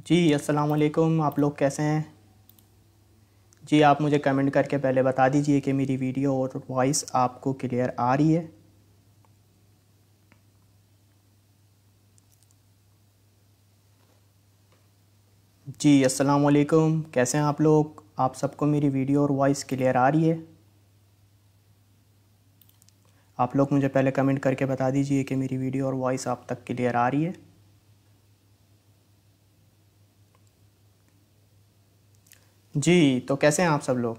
जी अस्सलाम वालेकुम। आप लोग कैसे हैं जी? आप मुझे कमेंट करके पहले बता दीजिए कि मेरी वीडियो और वॉइस आपको क्लियर आ रही है। जी अस्सलाम वालेकुम, कैसे हैं आप लोग? आप सबको मेरी वीडियो और वॉइस क्लियर आ रही है? आप लोग मुझे पहले कमेंट करके बता दीजिए कि मेरी वीडियो और वॉइस आप तक क्लियर आ रही है। जी तो कैसे हैं आप सब लोग?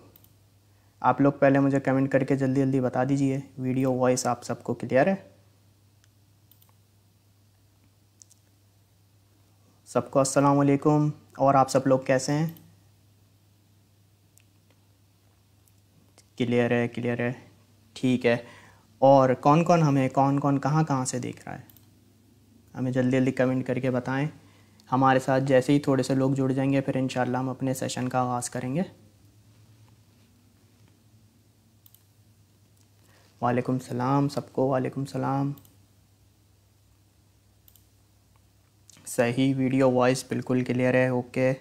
आप लोग पहले मुझे कमेंट करके जल्दी जल्दी बता दीजिए वीडियो वॉइस आप सबको क्लियर है? सबको अस्सलाम वालेकुम। और आप सब लोग कैसे हैं? क्लियर है, क्लियर है, ठीक है। और कौन कौन कौन कौन कहाँ कहाँ से देख रहा है, हमें जल्दी जल्दी कमेंट करके बताएं। हमारे साथ जैसे ही थोड़े से लोग जुड़ जाएंगे फिर इंशाल्लाह हम अपने सेशन का आगाज़ करेंगे। वालेकुम सलाम सबको, वालेकुम सलाम। सही, वीडियो वॉइस बिल्कुल क्लियर है, ओके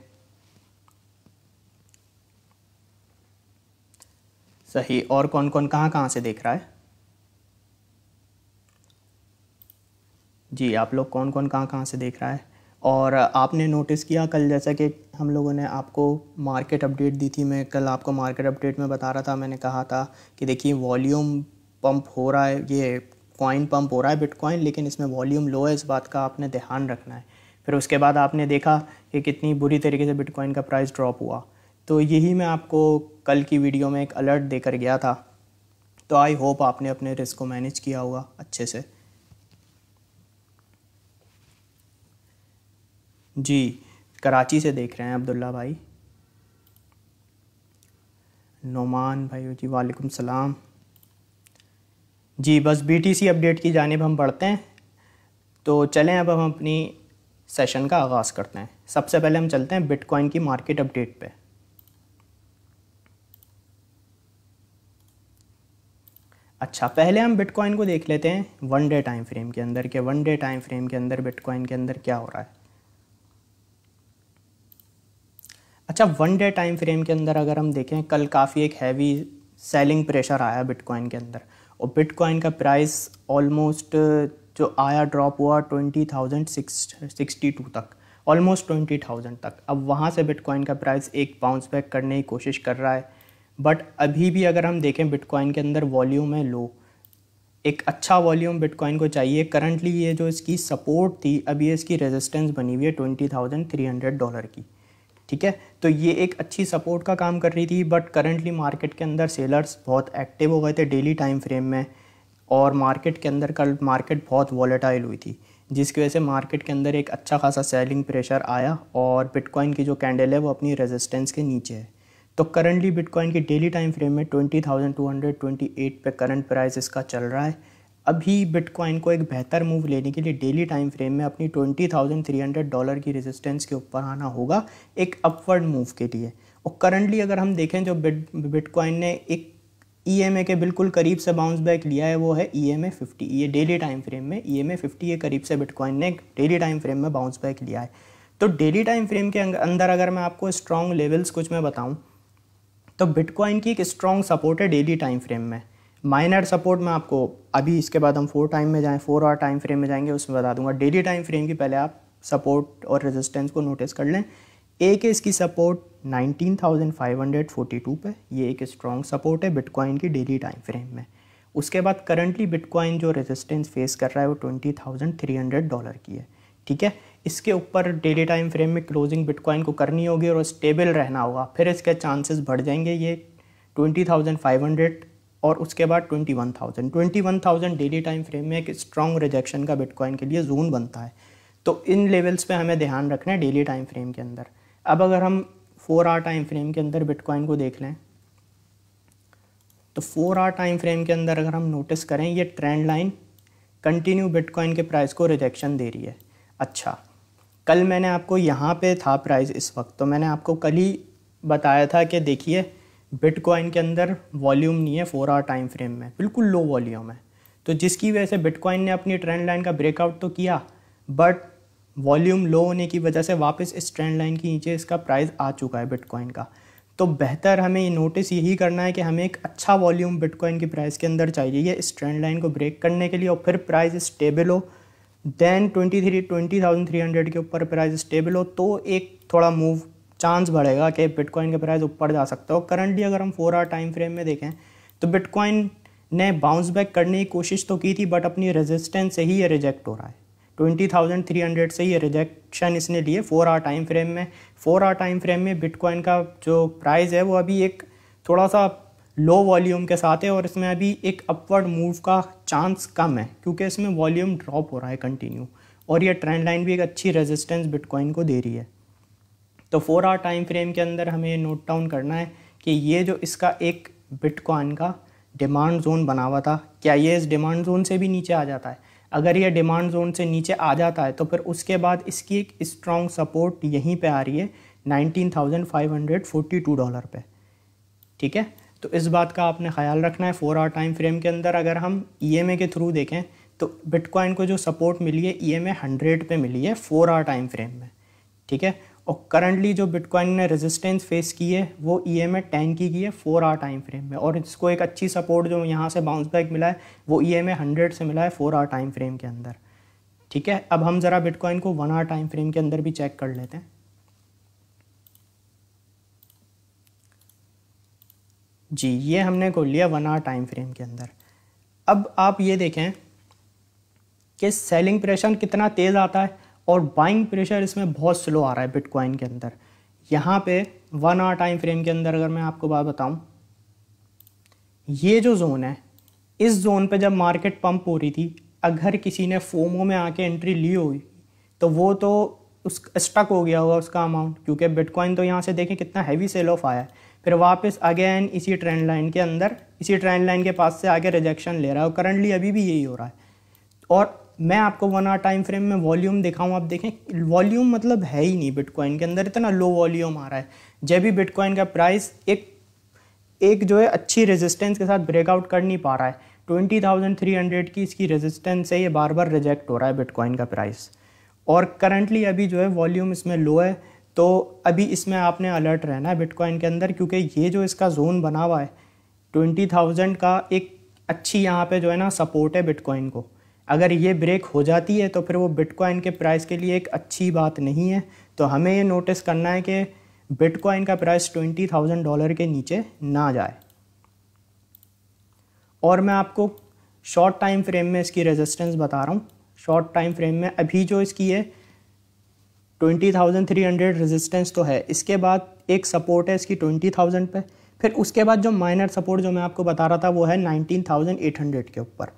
सही। और कौन कौन कहाँ कहाँ से देख रहा है? जी आप लोग कौन कौन कहाँ कहाँ से देख रहा है? और आपने नोटिस किया कल, जैसा कि हम लोगों ने आपको मार्केट अपडेट दी थी, मैं कल आपको मार्केट अपडेट में बता रहा था, मैंने कहा था कि देखिए वॉल्यूम पंप हो रहा है, ये कॉइन पंप हो रहा है बिटकॉइन, लेकिन इसमें वॉल्यूम लो है, इस बात का आपने ध्यान रखना है। फिर उसके बाद आपने देखा कि कितनी बुरी तरीके से बिटकॉइन का प्राइस ड्रॉप हुआ। तो यही मैं आपको कल की वीडियो में एक अलर्ट देकर गया था। तो आई होप आपने अपने रिस्क को मैनेज किया होगा अच्छे से। जी कराची से देख रहे हैं अब्दुल्ला भाई। नोमान भाई जी वालेकुम सलाम। जी बस बीटीसी अपडेट की जानिब हम बढ़ते हैं। तो चलें अब हम अपनी सेशन का आगाज़ करते हैं। सबसे पहले हम चलते हैं बिटकॉइन की मार्केट अपडेट पे। अच्छा पहले हम बिटकॉइन को देख लेते हैं वन डे टाइम फ्रेम के अंदर, के वन डे टाइम फ्रेम के अंदर बिटकॉइन के अंदर क्या हो रहा है। अच्छा वन डे टाइम फ्रेम के अंदर अगर हम देखें, कल काफ़ी एक हैवी सेलिंग प्रेशर आया बिटकॉइन के अंदर, और बिटकॉइन का प्राइस ऑलमोस्ट जो आया ड्रॉप हुआ 20,662 तक, ऑलमोस्ट 20,000 तक। अब वहाँ से बिटकॉइन का प्राइस एक बाउंस बैक करने की कोशिश कर रहा है, बट अभी भी अगर हम देखें बिटकॉइन के अंदर वॉल्यूम है लो, एक अच्छा वॉल्यूम बिटकॉइन को चाहिए। करंटली ये जो इसकी सपोर्ट थी, अभी ये इसकी रेजिस्टेंस बनी हुई है $20,300 की, ठीक है। तो ये एक अच्छी सपोर्ट का काम कर रही थी, बट करंटली मार्केट के अंदर सेलर्स बहुत एक्टिव हो गए थे डेली टाइम फ्रेम में, और मार्केट के अंदर कल मार्केट बहुत वॉलेटाइल हुई थी, जिसकी वजह से मार्केट के अंदर एक अच्छा खासा सेलिंग प्रेशर आया, और बिटकॉइन की जो कैंडल है वो अपनी रेजिस्टेंस के नीचे है। तो करंटली बिटकॉइन की डेली टाइम फ्रेम में 20,228 पे करंट प्राइस इसका चल रहा है। अभी बिटकॉइन को एक बेहतर मूव लेने के लिए डेली टाइम फ्रेम में अपनी $20,300 की रेजिस्टेंस के ऊपर आना होगा एक अपवर्ड मूव के लिए। और करंटली अगर हम देखें, जो बिटकॉइन ने एक EMA के बिल्कुल करीब से बाउंस बैक लिया है वो है EMA 50। ये डेली टाइम फ्रेम में EMA 50 के करीब से बिटकॉइन ने डेली टाइम फ्रेम में बाउंस बैक लिया है। तो डेली टाइम फ्रेम के अंदर अगर मैं आपको स्ट्रॉन्ग लेवल्स कुछ मैं बताऊं, तो बिटकॉइन की एक स्ट्रॉन्ग सपोर्ट है डेली टाइम फ्रेम में। माइनर सपोर्ट मैं आपको अभी, इसके बाद हम 4 टाइम में जाएं, 4 आवर टाइम फ्रेम में जाएंगे, उसमें बता दूंगा। डेली टाइम फ्रेम की पहले आप सपोर्ट और रेजिस्टेंस को नोटिस कर लें। एक है इसकी सपोर्ट 19,542 पे, ये एक स्ट्रॉन्ग सपोर्ट है बिटकॉइन की डेली टाइम फ्रेम में। उसके बाद करंटली बिटकॉइन जो रेजिस्टेंस फेस कर रहा है वो $20,300 की है, ठीक है। इसके ऊपर डेली टाइम फ्रेम में क्लोजिंग बिटकॉइन को करनी होगी और स्टेबल रहना होगा, फिर इसके चांसेस बढ़ जाएंगे ये 20,500 और उसके बाद 21,000 डेली टाइम फ्रेम में एक स्ट्रॉन्ग रिजेक्शन का बिटकॉइन के लिए जोन बनता है। तो इन लेवल्स पे हमें ध्यान रखना है डेली टाइम फ्रेम के अंदर। अब अगर हम 4 आवर टाइम फ्रेम के अंदर बिटकॉइन को देख लें, तो 4 आवर टाइम फ्रेम के अंदर अगर हम नोटिस करें, ये ट्रेंड लाइन कंटिन्यू बिटकॉइन के प्राइस को रिजेक्शन दे रही है। अच्छा कल मैंने आपको यहाँ पे था प्राइस इस वक्त, तो मैंने आपको कल ही बताया था कि देखिए बिटकॉइन के अंदर वॉल्यूम नहीं है 4 आवर टाइम फ्रेम में, बिल्कुल लो वॉल्यूम है। तो जिसकी वजह से बिटकॉइन ने अपनी ट्रेंड लाइन का ब्रेकआउट तो किया, बट वॉल्यूम लो होने की वजह से वापस इस ट्रेंड लाइन के नीचे इसका प्राइस आ चुका है बिटकॉइन का। तो बेहतर हमें नोटिस यही करना है कि हमें एक अच्छा वॉल्यूम बिटकॉइन की प्राइस के अंदर चाहिए इस ट्रेंड लाइन को ब्रेक करने के लिए, और फिर प्राइस स्टेबल हो, देन 20,300 के ऊपर प्राइस स्टेबल हो तो एक थोड़ा मूव चांस बढ़ेगा कि बिटकॉइन का प्राइस ऊपर जा सकता हो। करंटली अगर हम 4 आवर टाइम फ्रेम में देखें तो बिटकॉइन ने बाउंस बैक करने की कोशिश तो की थी, बट अपनी रेजिस्टेंस से ही ये रिजेक्ट हो रहा है। 20,300 से ये रिजेक्शन इसने लिए 4 आवर टाइम फ्रेम में। 4 आवर टाइम फ्रेम में बिटकॉइन का जो प्राइस है वो अभी एक थोड़ा सा लो वॉल्यूम के साथ है, और इसमें अभी एक अपवर्ड मूव का चांस कम है क्योंकि इसमें वॉल्यूम ड्रॉप हो रहा है कंटिन्यू, और ये ट्रेंड लाइन भी एक अच्छी रेजिस्टेंस बिटकॉइन को दे रही है। तो 4 आवर टाइम फ्रेम के अंदर हमें नोट डाउन करना है कि ये जो इसका एक बिटकॉइन का डिमांड जोन बना हुआ था, क्या ये इस डिमांड जोन से भी नीचे आ जाता है? अगर ये डिमांड जोन से नीचे आ जाता है तो फिर उसके बाद इसकी एक स्ट्रॉन्ग सपोर्ट यहीं पे आ रही है $19,542 पे। ठीक है, तो इस बात का आपने ख्याल रखना है। 4 आवर टाइम फ्रेम के अंदर अगर हम EMA के थ्रू देखें तो बिटकॉइन को जो सपोर्ट मिली है EMA 100 पे मिली है 4 आवर टाइम फ्रेम में। ठीक है, और करंटली जो बिटकॉइन ने रेजिस्टेंस फेस की है वो EMA 10 की है 4 आवर टाइम फ्रेम में, और इसको एक अच्छी सपोर्ट जो यहाँ से बाउंस बैक मिला है वो EMA 100 से मिला है 4 आवर टाइम फ्रेम के अंदर। ठीक है, अब हम ज़रा बिटकॉइन को 1 आवर टाइम फ्रेम के अंदर भी चेक कर लेते हैं। जी, ये हमने खोल लिया 1 आवर टाइम फ्रेम के अंदर। अब आप ये देखें कि सेलिंग प्रेशर कितना तेज़ आता है और बाइंग प्रेशर इसमें बहुत स्लो आ रहा है बिटकॉइन के अंदर। यहाँ पे 1 आवर टाइम फ्रेम के अंदर अगर मैं आपको बात बताऊँ, ये जो जोन है, इस जोन पे जब मार्केट पंप हो रही थी, अगर किसी ने फोमो में आके एंट्री ली हुई तो वो तो उस स्टक हो गया होगा उसका अमाउंट, क्योंकि बिटकॉइन तो यहाँ से देखें कितना हैवी सेल ऑफ आया है, फिर वापस अगेन इसी ट्रेंड लाइन के अंदर, इसी ट्रेंड लाइन के पास से आके रिजेक्शन ले रहा है, और करंटली अभी भी यही हो रहा है। और मैं आपको 1 आवर टाइम फ्रेम में वॉल्यूम दिखाऊं, आप देखें वॉल्यूम मतलब है ही नहीं बिटकॉइन के अंदर, इतना लो वॉल्यूम आ रहा है। जब भी बिटकॉइन का प्राइस एक जो है अच्छी रेजिस्टेंस के साथ ब्रेकआउट कर नहीं पा रहा है, 20,300 की इसकी रेजिस्टेंस से ये बार बार रिजेक्ट हो रहा है बिटकॉइन का प्राइस, और करंटली अभी जो है वॉल्यूम इसमें लो है। तो अभी इसमें आपने अलर्ट रहना है बिटकॉइन के अंदर, क्योंकि ये जो इसका जोन बना हुआ है 20,000 का, एक अच्छी यहाँ पे जो है ना सपोर्ट है बिटकॉइन को। अगर ये ब्रेक हो जाती है तो फिर वो बिटकॉइन के प्राइस के लिए एक अच्छी बात नहीं है। तो हमें ये नोटिस करना है कि बिटकॉइन का प्राइस $20,000 के नीचे ना जाए। और मैं आपको शॉर्ट टाइम फ्रेम में इसकी रेजिस्टेंस बता रहा हूँ। शॉर्ट टाइम फ्रेम में अभी जो इसकी है 20,300 रेजिस्टेंस तो है, इसके बाद एक सपोर्ट है इसकी 20,000 पे, फिर उसके बाद जो माइनर सपोर्ट जो मैं आपको बता रहा था वो है 19,800 के ऊपर,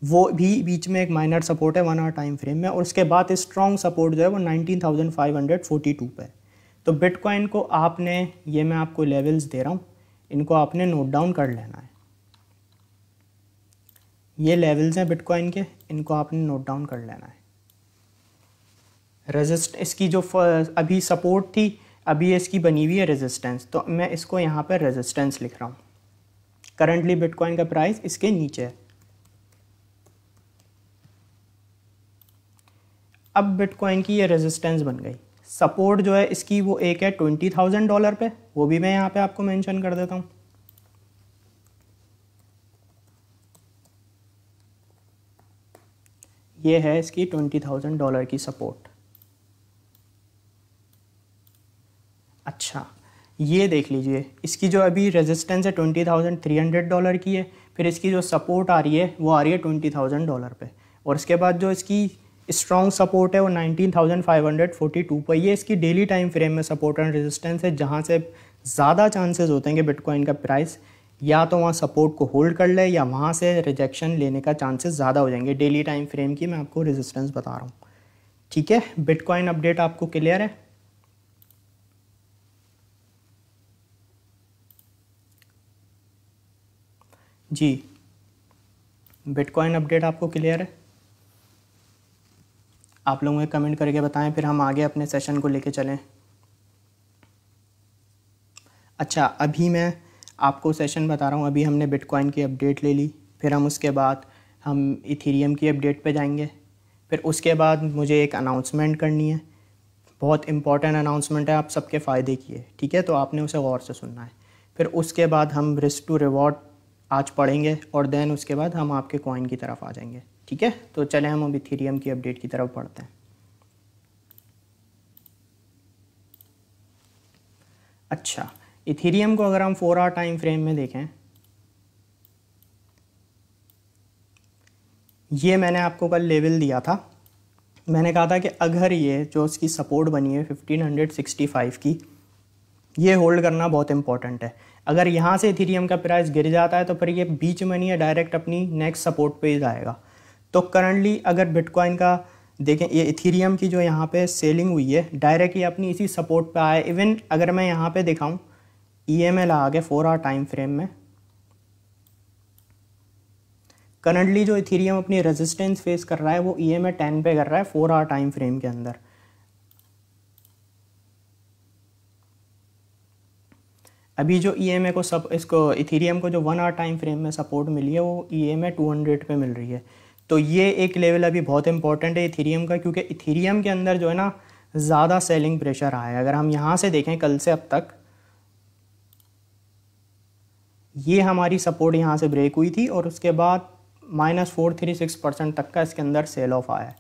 वो भी बीच में एक माइनर सपोर्ट है 1 आवर टाइम फ्रेम में, और उसके बाद स्ट्रॉन्ग सपोर्ट जो है वो 19,542 पे। तो बिटकॉइन को आपने, ये मैं आपको लेवल्स दे रहा हूँ, इनको आपने नोट डाउन कर लेना है। ये लेवल्स हैं बिटकॉइन के, इनको आपने नोट डाउन कर लेना है। इसकी जो अभी सपोर्ट थी, अभी इसकी बनी हुई है रेजिस्टेंस, तो मैं इसको यहाँ पर रेजिस्टेंस लिख रहा हूँ। करंटली बिटकॉइन का प्राइस इसके नीचे है। अब बिटकॉइन की ये रेजिस्टेंस बन गई। सपोर्ट जो है इसकी वो एक है $20,000 पे, वो भी मैं यहाँ पे आपको मेंशन कर देता हूँ। ये है इसकी $20,000 की सपोर्ट। अच्छा, ये देख लीजिए, इसकी जो अभी रेजिस्टेंस है $20,300 की है, फिर इसकी जो सपोर्ट आ रही है वो आ रही है $20,000 पे, और इसके बाद जो इसकी स्ट्रॉन्ग सपोर्ट है वो 19,542 पर। ये इसकी डेली टाइम फ्रेम में सपोर्ट एंड रेजिस्टेंस है, जहाँ से ज़्यादा चांसेस होते हैं कि बिटकॉइन का प्राइस या तो वहाँ सपोर्ट को होल्ड कर ले या वहाँ से रिजेक्शन लेने का चांसेस ज़्यादा हो जाएंगे। डेली टाइम फ्रेम की मैं आपको रेजिस्टेंस बता रहा हूँ। ठीक है, बिटकॉइन अपडेट आपको क्लियर है? जी, बिटकॉइन अपडेट आपको क्लियर है? आप लोग मुझे कमेंट करके बताएं, फिर हम आगे अपने सेशन को लेके चलें। अच्छा, अभी मैं आपको सेशन बता रहा हूँ। अभी हमने बिटकॉइन की अपडेट ले ली, फिर हम उसके बाद हम इथेरियम की अपडेट पे जाएंगे, फिर उसके बाद मुझे एक अनाउंसमेंट करनी है, बहुत इंपॉर्टेंट अनाउंसमेंट है आप सबके फ़ायदे की है, ठीक है, तो आपने उसे गौर से सुनना है। फिर उसके बाद हम रिस्क टू रिवॉर्ड आज पढ़ेंगे और देन उसके बाद हम आपके कॉइन की तरफ आ जाएंगे, ठीक है। तो चलें हम अब इथेरियम की अपडेट की तरफ पढ़ते हैं। अच्छा, इथेरियम को अगर हम 4 आवर टाइम फ्रेम में देखें, ये मैंने आपको कल लेवल दिया था, मैंने कहा था कि अगर ये जो इसकी सपोर्ट बनी है 1565 की, ये होल्ड करना बहुत इंपॉर्टेंट है। अगर यहाँ से इथेरियम का प्राइस गिर जाता है तो फिर ये बीच में नहीं है, डायरेक्ट अपनी नेक्स्ट सपोर्ट पे ही जाएगा। तो करंटली अगर बिटकॉइन का देखें, ये इथेरियम की जो यहाँ पे सेलिंग हुई है डायरेक्ट ये अपनी इसी सपोर्ट पे आया। इवन अगर मैं यहाँ पे दिखाऊँ EMA लगा के 4 आवर टाइम फ्रेम में, करंटली जो इथेरियम अपनी रेजिस्टेंस फेस कर रहा है वो EMA 10 पे कर रहा है 4 आवर टाइम फ्रेम के अंदर। अभी जो EMA को इसको इथेरियम को जो 1 आवर टाइम फ्रेम में सपोर्ट मिली है वो EMA 200 पे मिल रही है। तो ये एक लेवल अभी बहुत इंपॉर्टेंट है इथेरियम का, क्योंकि इथेरियम के अंदर जो है ना ज़्यादा सेलिंग प्रेशर आया है। अगर हम यहाँ से देखें कल से अब तक, ये हमारी सपोर्ट यहाँ से ब्रेक हुई थी और उसके बाद -436% तक का इसके अंदर सेल ऑफ आया है।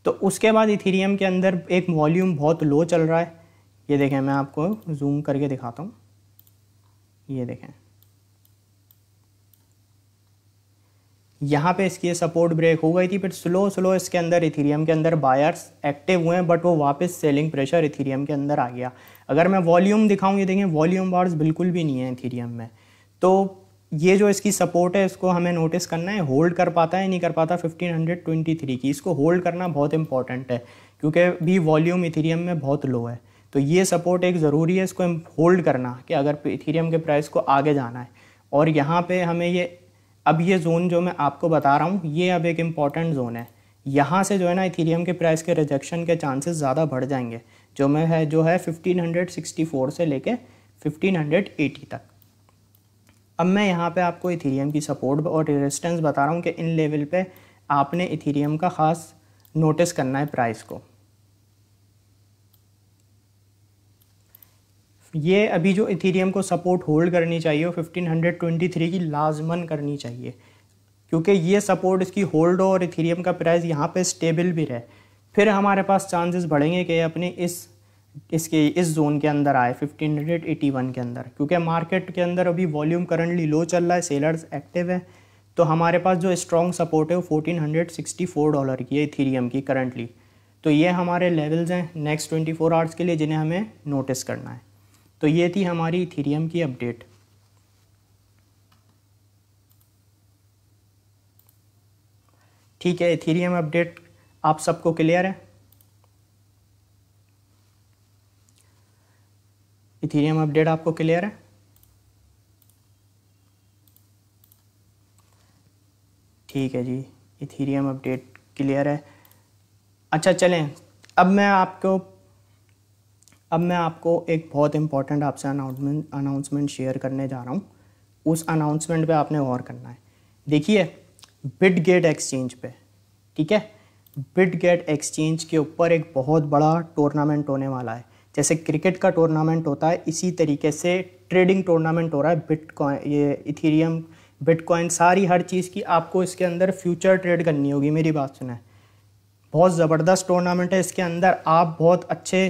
तो उसके बाद इथेरियम के अंदर एक वॉल्यूम बहुत लो चल रहा है। ये देखें, मैं आपको जूम करके दिखाता हूँ, ये देखें यहाँ पे इसकी सपोर्ट ब्रेक हो गई थी, फिर स्लो इसके अंदर इथेरियम के अंदर बायर्स एक्टिव हुए हैं, बट वो वापस सेलिंग प्रेशर इथेरियम के अंदर आ गया। अगर मैं वॉल्यूम दिखाऊँ, ये देखें वॉल्यूम बार्स बिल्कुल भी नहीं है इथेरियम में। तो ये जो इसकी सपोर्ट है इसको हमें नोटिस करना है, होल्ड कर पाता है नहीं कर पाता 1523 की। इसको होल्ड करना बहुत इंपॉर्टेंट है क्योंकि भी वॉल्यूम इथेरियम में बहुत लो है। तो ये सपोर्ट एक ज़रूरी है, इसको होल्ड करना कि अगर इथेरियम के प्राइस को आगे जाना है। और यहाँ पे हमें ये जोन जो मैं आपको बता रहा हूँ ये अब एक इम्पॉर्टेंट जोन है। यहाँ से जो है ना इथेरियम के प्राइस के रिजेक्शन के चांसेस ज़्यादा बढ़ जाएंगे, जो है 1564 से लेके 1580 तक। अब मैं यहाँ पे आपको इथेरियम की सपोर्ट और रेजिस्टेंस बता रहा हूँ कि इन लेवल पे आपने इथेरियम का ख़ास नोटिस करना है प्राइस को। ये अभी जो इथेरियम को सपोर्ट होल्ड करनी चाहिए वो 1523 की लाजमन करनी चाहिए, क्योंकि ये सपोर्ट इसकी होल्ड हो और इथेरियम का प्राइस यहाँ पे स्टेबल भी रहे, फिर हमारे पास चांसेस बढ़ेंगे कि अपने इस जोन के अंदर आए 1581 के अंदर, क्योंकि मार्केट के अंदर अभी वॉल्यूम करंटली लो चल रहा है, सेलर्स एक्टिव है। तो हमारे पास जो स्ट्रॉन्ग सपोर्ट है वो $1464 की है इथेरियम की करंटली। तो ये हमारे लेवल्स हैं नेक्स्ट 24 आवर्स के लिए जिन्हें हमें नोटिस करना है। तो ये थी हमारी इथेरियम की अपडेट। ठीक है, इथेरियम अपडेट आप सबको क्लियर है? इथेरियम अपडेट आपको क्लियर है? ठीक है जी, इथेरियम अपडेट क्लियर है। अच्छा चलें, अब मैं आपको एक बहुत इंपॉर्टेंट आपसे अनाउंसमेंट शेयर करने जा रहा हूँ। उस अनाउंसमेंट पे आपने गौर करना है। देखिए बिटगेट एक्सचेंज पे, ठीक है, बिटगेट एक्सचेंज के ऊपर एक बहुत बड़ा टूर्नामेंट होने वाला है। जैसे क्रिकेट का टूर्नामेंट होता है इसी तरीके से ट्रेडिंग टूर्नामेंट हो रहा है। बिटकॉइन, ये इथेरियम, बिटकॉइन, सारी हर चीज़ की आपको इसके अंदर फ्यूचर ट्रेड करनी होगी। मेरी बात सुने, बहुत ज़बरदस्त टूर्नामेंट है। इसके अंदर आप बहुत अच्छे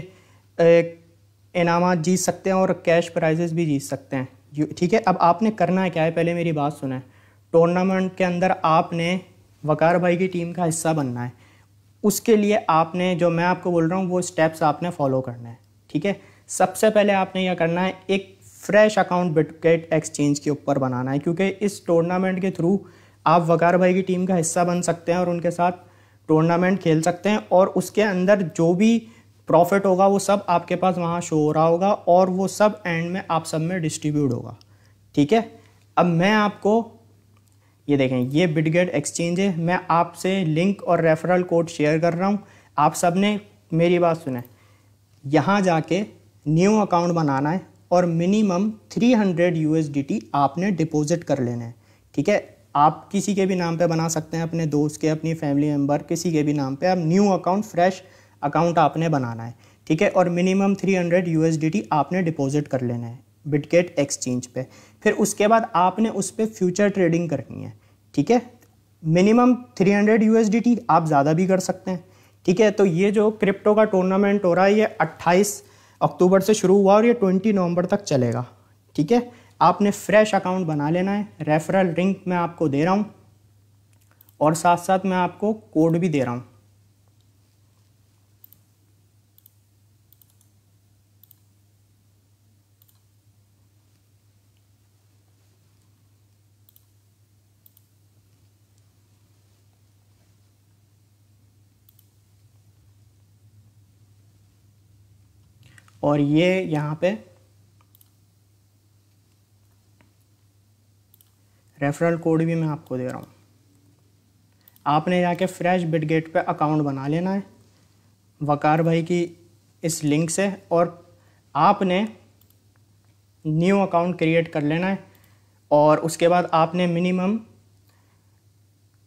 इनामात जीत सकते हैं और कैश प्राइजेस भी जीत सकते हैं, ठीक है। अब आपने करना है क्या है, पहले मेरी बात सुने। टूर्नामेंट के अंदर आपने वकार भाई की टीम का हिस्सा बनना है। उसके लिए आपने, जो मैं आपको बोल रहा हूँ वो स्टेप्स आपने फॉलो करना है, ठीक है। सबसे पहले आपने यह करना है, एक फ्रेश अकाउंट बिटगेट एक्सचेंज के ऊपर बनाना है, क्योंकि इस टूर्नामेंट के थ्रू आप वकार भाई की टीम का हिस्सा बन सकते हैं और उनके साथ टूर्नामेंट खेल सकते हैं। और उसके अंदर जो भी प्रॉफिट होगा वो सब आपके पास वहाँ शो हो रहा होगा और वो सब एंड में आप सब में डिस्ट्रीब्यूट होगा, ठीक है। अब मैं आपको ये देखें, ये बिटगेट एक्सचेंज है। मैं आपसे लिंक और रेफरल कोड शेयर कर रहा हूँ। आप सब ने मेरी बात सुने, यहाँ जाके न्यू अकाउंट बनाना है और मिनिमम 300 USDT आपने डिपॉजिट कर लेना है, ठीक है। आप किसी के भी नाम पे बना सकते हैं, अपने दोस्त के, अपनी फैमिली मेम्बर, किसी के भी नाम पे। अब न्यू अकाउंट, फ्रेश अकाउंट आपने बनाना है, ठीक है। और मिनिमम 300 USDT आपने डिपॉजिट कर लेना है बिटगेट एक्सचेंज पे। फिर उसके बाद आपने उस पर फ्यूचर ट्रेडिंग करनी है, ठीक है। मिनिमम 300 USDT, आप ज़्यादा भी कर सकते हैं, ठीक है। तो ये जो क्रिप्टो का टूर्नामेंट हो रहा है, ये 28 अक्टूबर से शुरू हुआ और ये 20 नवंबर तक चलेगा, ठीक है। आपने फ्रेश अकाउंट बना लेना है। रेफरल लिंक मैं आपको दे रहा हूँ और साथ साथ मैं आपको कोड भी दे रहा हूँ। और ये यहाँ पे रेफरल कोड भी मैं आपको दे रहा हूँ। आपने जाके फ्रेश बिटगेट पे अकाउंट बना लेना है वकार भाई की इस लिंक से, और आपने न्यू अकाउंट क्रिएट कर लेना है। और उसके बाद आपने मिनिमम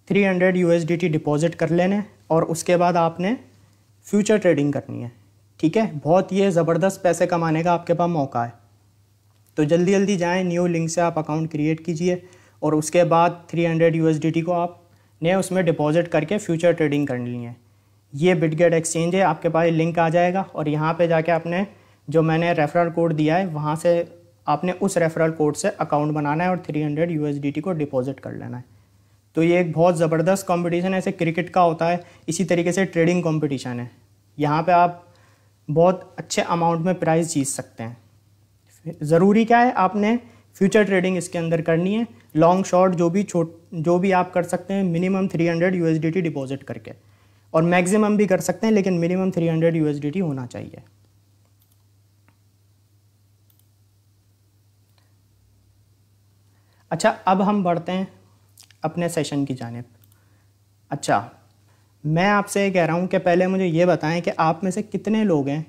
300 USDT डिपॉजिट कर लेने हैं और उसके बाद आपने फ्यूचर ट्रेडिंग करनी है, ठीक है। बहुत ये ज़बरदस्त पैसे कमाने का आपके पास मौका है। तो जल्दी जल्दी जाएं, न्यू लिंक से आप अकाउंट क्रिएट कीजिए और उसके बाद 300 USDT को आपने उसमें डिपॉजिट करके फ्यूचर ट्रेडिंग करनी है। ये बिटगेट एक्सचेंज है, आपके पास लिंक आ जाएगा और यहाँ पे जाके आपने जो मैंने रेफरल कोड दिया है वहाँ से आपने उस रेफरल कोड से अकाउंट बनाना है और 300 USDT को डिपॉजिट कर लेना है। तो ये एक बहुत ज़बरदस्त कंपटीशन है, ऐसे क्रिकेट का होता है, इसी तरीके से ट्रेडिंग कंपटीशन है। यहाँ पे आप बहुत अच्छे अमाउंट में प्राइस जीत सकते हैं। ज़रूरी क्या है, आपने फ्यूचर ट्रेडिंग इसके अंदर करनी है। लॉन्ग शॉर्ट जो भी आप कर सकते हैं मिनिमम 300 USDT डिपॉजिट करके, और मैक्सिमम भी कर सकते हैं लेकिन मिनिमम 300 USDT होना चाहिए। अच्छा, अब हम बढ़ते हैं अपने सेशन की जानिब। अच्छा, मैं आपसे ये कह रहा हूँ कि पहले मुझे ये बताएं कि आप में से कितने लोग हैं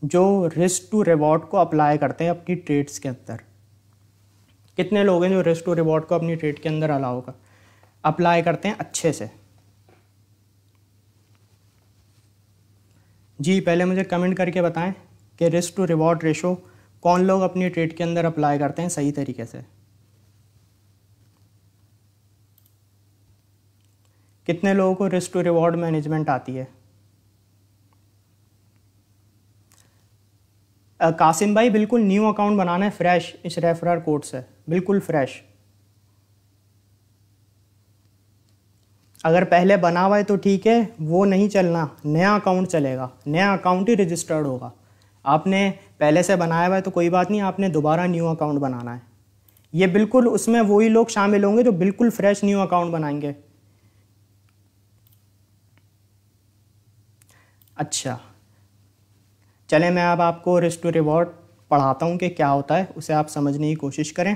जो रिस्क टू रिवॉर्ड को अप्लाई करते हैं अपनी ट्रेड्स के अंदर। कितने लोग हैं जो रिस्क टू रिवॉर्ड को अपनी ट्रेड के अंदर अप्लाई करते हैं अच्छे से। जी, पहले मुझे कमेंट करके बताएं कि रिस्क टू रिवॉर्ड रेशो कौन लोग अपनी ट्रेड के अंदर अप्लाई करते हैं सही तरीके से। कितने लोगों को रिस्क टू रिवॉर्ड मैनेजमेंट आती है। कासिम भाई, बिल्कुल न्यू अकाउंट बनाना है फ्रेश इस रेफरल कोड से, बिल्कुल फ्रेश। अगर पहले बना हुआ है तो ठीक है, वो नहीं चलना, नया अकाउंट चलेगा, नया अकाउंट ही रजिस्टर्ड होगा। आपने पहले से बनाया हुआ है तो कोई बात नहीं, आपने दोबारा न्यू अकाउंट बनाना है। ये बिल्कुल उसमें वही लोग शामिल होंगे जो बिल्कुल फ्रेश न्यू अकाउंट बनाएंगे। अच्छा, चलें मैं अब आपको रिस्क टू रिवॉर्ड पढ़ाता हूँ कि क्या होता है, उसे आप समझने की कोशिश करें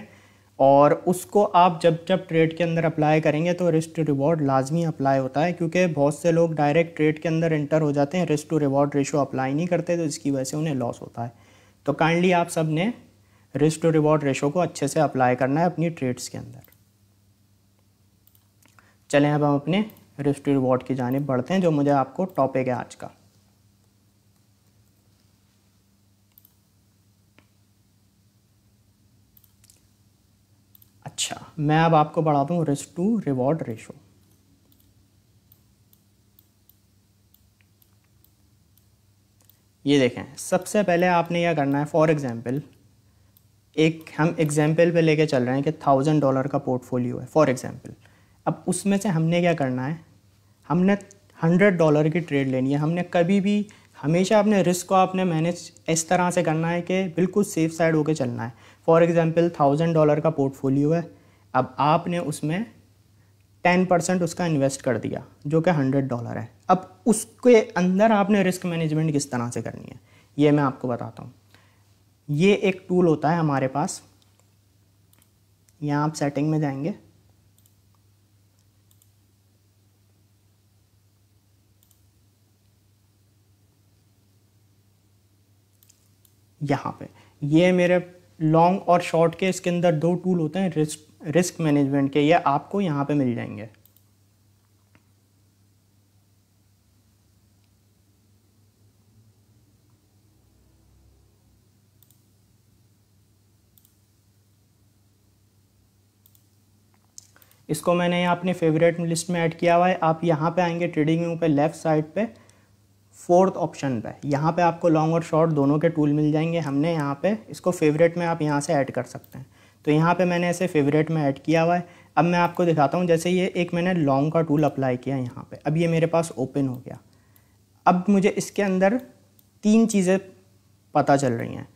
और उसको आप जब जब ट्रेड के अंदर अप्लाई करेंगे तो रिस्क टू रिवॉर्ड लाजमी अप्लाई होता है, क्योंकि बहुत से लोग डायरेक्ट ट्रेड के अंदर एंटर हो जाते हैं, risk to reward ratio apply नहीं करते, तो इसकी वजह से उन्हें लॉस होता है। तो काइंडली आप सब ने रिस्क टू रिवॉर्ड रेशो को अच्छे से अप्लाई करना है अपनी ट्रेड्स के अंदर। चलें अब हम अपने रिस्क टू रिवॉर्ड की जानिब बढ़ते हैं, जो मुझे आपको टॉपिक है आज का। अच्छा, मैं अब आपको बढ़ाता हूँ रिस्क टू रिवॉर्ड रेशो। ये देखें, सबसे पहले आपने क्या करना है, फॉर एग्जांपल हम एग्जांपल पे लेके चल रहे हैं कि $1000 का पोर्टफोलियो है फॉर एग्जांपल। अब उसमें से हमने क्या करना है, हमने $100 की ट्रेड लेनी है। हमने कभी भी हमेशा अपने रिस्क को आपने मैनेज इस तरह से करना है कि बिल्कुल सेफ साइड होके चलना है। फॉर एग्जांपल $1000 का पोर्टफोलियो है, अब आपने उसमें 10% उसका इन्वेस्ट कर दिया जो कि $100 है। अब उसके अंदर आपने रिस्क मैनेजमेंट किस तरह से करनी है ये मैं आपको बताता हूँ। ये एक टूल होता है हमारे पास, यहाँ आप सेटिंग में जाएंगे, यहाँ पे ये मेरे लॉन्ग और शॉर्ट के इसके अंदर दो टूल होते हैं, रिस्क रिस्क मैनेजमेंट के, ये आपको यहाँ पे मिल जाएंगे। इसको मैंने यहाँ अपने फेवरेट लिस्ट में ऐड किया हुआ है। आप यहाँ पे आएंगे ट्रेडिंग व्यू पे, लेफ्ट साइड पे फोर्थ ऑप्शन पे, यहाँ पे आपको लॉन्ग और शॉर्ट दोनों के टूल मिल जाएंगे। हमने यहाँ पे इसको फेवरेट में आप यहाँ से ऐड कर सकते हैं। तो यहाँ पे मैंने इसे फेवरेट में ऐड किया हुआ है। अब मैं आपको दिखाता हूँ, जैसे ये एक मैंने लॉन्ग का टूल अप्लाई किया यहाँ पे, अब ये मेरे पास ओपन हो गया। अब मुझे इसके अंदर 3 चीज़ें पता चल रही हैं।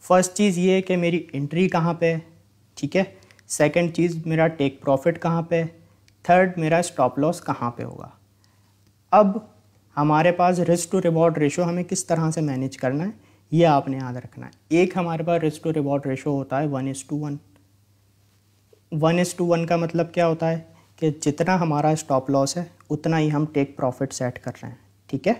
फर्स्ट चीज़ ये कि मेरी एंट्री कहाँ पे है, ठीक है। सेकंड चीज़ मेरा टेक प्रॉफिट कहाँ पे, थर्ड मेरा स्टॉप लॉस कहाँ पे होगा। अब हमारे पास रिस्क टू रिवॉर्ड रेशो हमें किस तरह से मैनेज करना है ये आपने याद रखना है। एक हमारे पास रिस्क टू रिवॉर्ड रेशो होता है 1:1। 1:1 का मतलब क्या होता है कि जितना हमारा स्टॉप लॉस है उतना ही हम टेक प्रॉफिट सेट कर रहे हैं, ठीक है।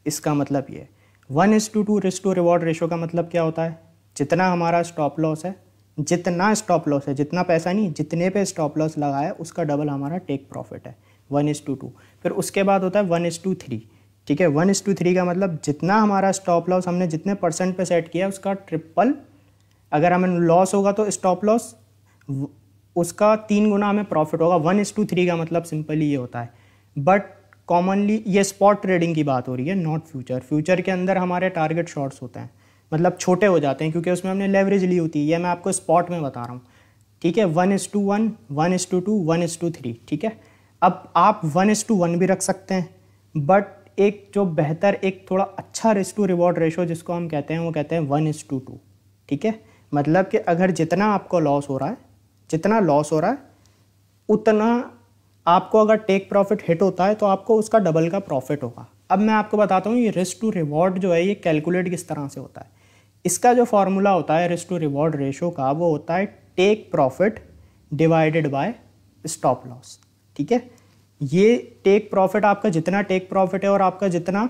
इसका मतलब ये 1:2 रिस्क टू रिवॉर्ड रेशो का मतलब क्या होता है, जितना हमारा स्टॉप लॉस है, जितना स्टॉप लॉस है, जितना पैसा नहीं, जितने पे स्टॉप लॉस लगाया उसका डबल हमारा टेक प्रॉफिट है 1:2। फिर उसके बाद होता है 1:3, ठीक है। 1:3 का मतलब जितना हमारा स्टॉप लॉस हमने जितने % पे सेट किया उसका ट्रिपल, अगर हमें लॉस होगा तो स्टॉप लॉस उसका 3 गुना हमें प्रॉफिट होगा। 1:3 का मतलब सिंपली ये होता है। बट कॉमनली ये स्पॉट ट्रेडिंग की बात हो रही है, नॉट फ्यूचर। फ्यूचर के अंदर हमारे टारगेट शॉर्ट्स होते हैं, मतलब छोटे हो जाते हैं क्योंकि उसमें हमने लेवरेज ली होती है। ये मैं आपको स्पॉट में बता रहा हूँ, ठीक है। 1:1, 1:2, 1:3, ठीक है। अब आप 1:1 भी रख सकते हैं, बट एक जो बेहतर, एक थोड़ा अच्छा रिस्क टू रिवॉर्ड रेशो जिसको हम कहते हैं वो कहते हैं 1:2, ठीक है। मतलब कि अगर जितना आपको लॉस हो रहा है, जितना लॉस हो रहा है उतना आपको अगर टेक प्रॉफिट हिट होता है तो आपको उसका डबल का प्रॉफिट होगा। अब मैं आपको बताता हूँ ये रिस्क टू रिवॉर्ड जो है ये कैलकुलेट किस तरह से होता है। इसका जो फॉर्मूला होता है रिस्क टू रिवॉर्ड रेशो का, वो होता है take profit divided by stop loss, ठीक है। ये टेक प्रॉफिट, आपका जितना टेक प्रॉफिट है और आपका जितना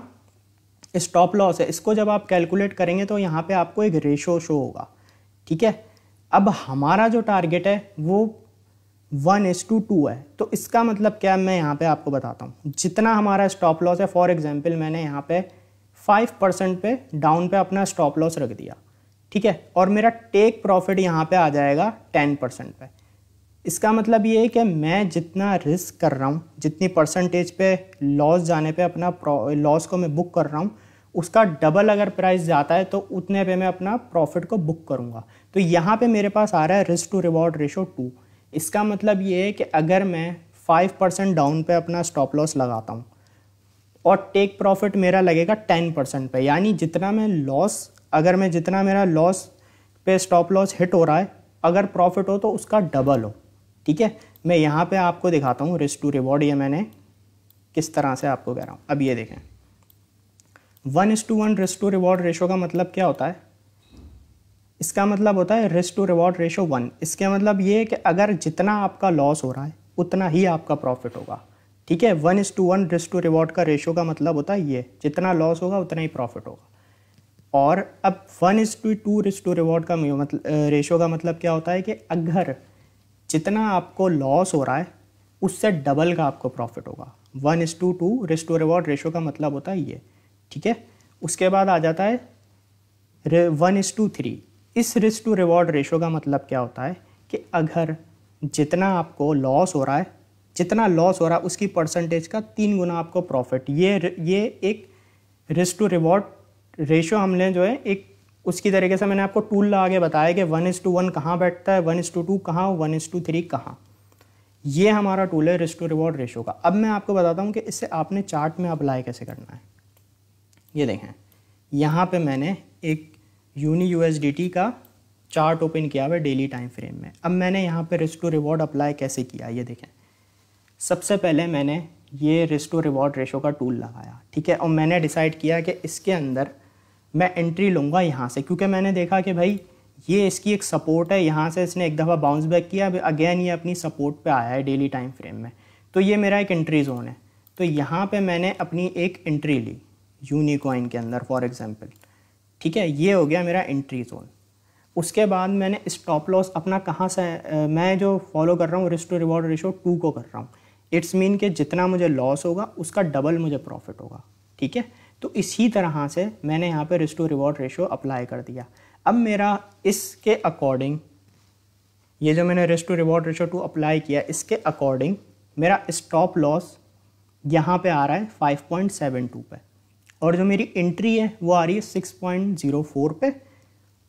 स्टॉप लॉस है, इसको जब आप कैलकुलेट करेंगे तो यहाँ पे आपको एक रेशो शो होगा, ठीक है। अब हमारा जो टारगेट है वो 1:2 है। तो इसका मतलब क्या है, मैं यहाँ पे आपको बताता हूँ। जितना हमारा स्टॉप लॉस है, फॉर एग्जांपल मैंने यहाँ पे 5% पे डाउन पे अपना स्टॉप लॉस रख दिया, ठीक है, और मेरा टेक प्रॉफिट यहाँ पे आ जाएगा 10% पे। इसका मतलब ये है कि मैं जितना रिस्क कर रहा हूँ, जितनी परसेंटेज पे लॉस जाने पे अपना लॉस को मैं बुक कर रहा हूँ, उसका डबल अगर प्राइस जाता है तो उतने पे मैं अपना प्रॉफिट को बुक करूँगा। तो यहाँ पे मेरे पास आ रहा है रिस्क टू रिवॉर्ड रेशो 2। इसका मतलब ये है कि अगर मैं 5% डाउन पे अपना स्टॉप लॉस लगाता हूँ और टेक प्रॉफिट मेरा लगेगा 10% पे, यानी जितना मैं लॉस, अगर मैं जितना मेरा लॉस पे स्टॉप लॉस हिट हो रहा है, अगर प्रॉफिट हो तो उसका डबल हो, ठीक है। मैं यहाँ पे आपको दिखाता हूँ रिस्क टू रिवॉर्ड, ये मैंने किस तरह से आपको कह रहा हूँ। अब ये देखें 1:1 रिस्क टू रिवॉर्ड रेशो का मतलब क्या होता है, इसका मतलब होता है रिस्क टू रिवॉर्ड रेशो 1। इसका मतलब ये है कि अगर जितना आपका लॉस हो रहा है उतना ही आपका प्रॉफिट होगा, ठीक है। 1:1 रिस्क टू रिवॉर्ड का रेशो का मतलब होता है ये, जितना लॉस होगा उतना ही प्रॉफिट होगा। और अब 1:2 रिस्क टू रिवॉर्ड का मतलब रेशो का मतलब क्या होता है कि अगर जितना आपको लॉस हो रहा है उससे डबल का आपको प्रॉफिट होगा। 1:2 रिस्क टू रिवॉर्ड रेशो का मतलब होता है ये, ठीक है। उसके बाद आ जाता है 1:3। इस रिस्क टू रिवॉर्ड रेशो का मतलब क्या होता है कि अगर जितना आपको लॉस हो रहा है, जितना लॉस हो रहा है उसकी परसेंटेज का 3 गुना आपको प्रॉफिट। ये एक रिस्क टू रिवॉर्ड रेशो हमने जो है एक उसकी तरीके से मैंने आपको टूल लगा के बताया कि 1:1 कहाँ बैठता है, 1:2 कहाँ, 1:3 कहाँ। ये हमारा टूल है रिस्क टू रिवॉर्ड रेशो का। अब मैं आपको बताता हूँ कि इसे आपने चार्ट में अप्लाई कैसे करना है। ये देखें, यहाँ पे मैंने एक UniUSDT का चार्ट ओपन किया हुआ है डेली टाइम फ्रेम में। अब मैंने यहाँ पे रिस्क टू रिवॉर्ड अप्लाई कैसे किया, ये देखें। सबसे पहले मैंने ये रिस्क टू रिवॉर्ड रेशो का टूल लगाया, ठीक है, और मैंने डिसाइड किया कि इसके अंदर मैं एंट्री लूँगा यहाँ से, क्योंकि मैंने देखा कि भाई ये इसकी एक सपोर्ट है, यहाँ से इसने एक दफ़ा बाउंस बैक किया, अब अगेन ये अपनी सपोर्ट पे आया है डेली टाइम फ्रेम में, तो ये मेरा एक एंट्री जोन है। तो यहाँ पे मैंने अपनी एक एंट्री ली यूनिकॉइन के अंदर फॉर एग्जांपल, ठीक है, ये हो गया मेरा एंट्री जोन। उसके बाद मैंने स्टॉप लॉस अपना कहाँ से मैं जो फॉलो कर रहा हूँ रिस्क टू रिवॉर्ड रेशो 2 को कर रहा हूँ। इट्स मीन कि जितना मुझे लॉस होगा उसका डबल मुझे प्रॉफिट होगा, ठीक है। तो इसी तरह से मैंने यहाँ पे risk to reward ratio apply कर दिया। अब मेरा इसके अकॉर्डिंग, ये जो मैंने risk to reward ratio 2 apply किया, इसके अकॉर्डिंग मेरा स्टॉप लॉस यहाँ पे आ रहा है 5.72 पे, और जो मेरी एंट्री है वो आ रही है 6.04 पे,